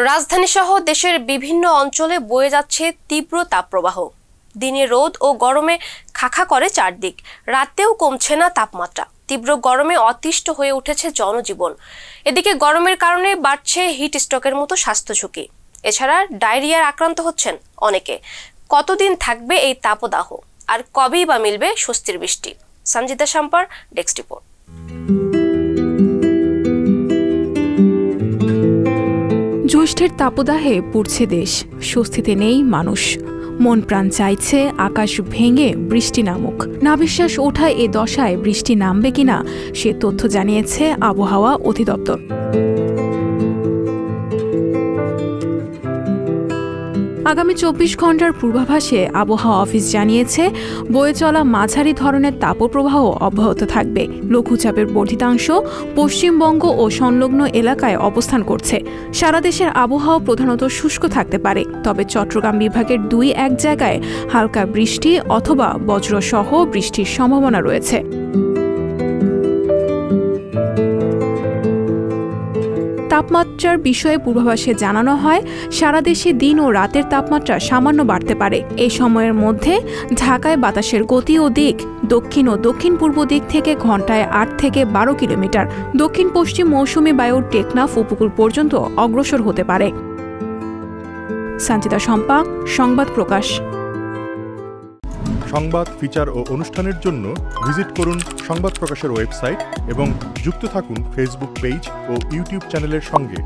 রাজধানী সহ দেশের বিভিন্ন অঞ্চলে বয়ে যাচ্ছে তীব্র তাপপ্রবাহ। দিনে রোদ ও গরমে খাখা করে চারদিক, রাতেও কমছে না তাপমাত্রা। তীব্র গরমে অতিষ্ঠ হয়ে উঠেছে জনজীবন। এদিকে গরমের কারণে বাড়ছে হিট স্ট্রোকের মতো স্বাস্থ্য ঝুঁকি। এছাড়া ডায়রিয়ার আক্রান্ত হচ্ছেন অনেকে। কতদিন থাকবে এই তাপদাহ, আর কবেই বা মিলবে স্বস্তির বৃষ্টি? সঞ্জিতা শাম্পার ডেস্ক রিপোর্ট। জ্যৈষ্ঠের তাপদাহে পুড়ছে দেশ, স্বস্তিতে নেই মানুষ। মন প্রাণ চাইছে আকাশ ভেঙে বৃষ্টি নামুক। নাবিশ্বাস ওঠায় এ দশায় বৃষ্টি নামবে কিনা সে তথ্য জানিয়েছে আবহাওয়া অধিদপ্তর। আগামী 24 ঘন্টার পূর্বাভাসে আবহাওয়া অফিস জানিয়েছে, বয়ে চলা মাঝারি ধরনের তাপপ্রবাহ অব্যাহত থাকবে। লঘুচাপের বর্ধিতাংশ পশ্চিমবঙ্গ ও সংলগ্ন এলাকায় অবস্থান করছে। সারা দেশের আবহাওয়া প্রধানত শুষ্ক থাকতে পারে, তবে চট্টগ্রাম বিভাগের 2-1 জায়গায় হালকা বৃষ্টি অথবা বজ্রসহ বৃষ্টির সম্ভাবনা রয়েছে। তাপমাত্রার বিষয়ে পূর্বাভাসে জানানো হয়, সারা দেশে দিন ও রাতের তাপমাত্রা সামান্য বাড়তে পারে। এই সময়ের মধ্যে ঢাকায় বাতাসের গতি ও দিক দক্ষিণ ও দক্ষিণ পূর্ব দিক থেকে ঘন্টায় 8 থেকে 12 কিলোমিটার দক্ষিণ পশ্চিম মৌসুমী বায়ুর টেকনাফ উপকূল পর্যন্ত অগ্রসর হতে পারে। সঞ্জিতা শম্পা, সংবাদ প্রকাশ। সংবাদ, ফিচার ও অনুষ্ঠানের জন্য ভিজিট করুন সংবাদ প্রকাশের ওয়েবসাইট এবং যুক্ত থাকুন ফেসবুক পেজ ও ইউটিউব চ্যানেলের সঙ্গে।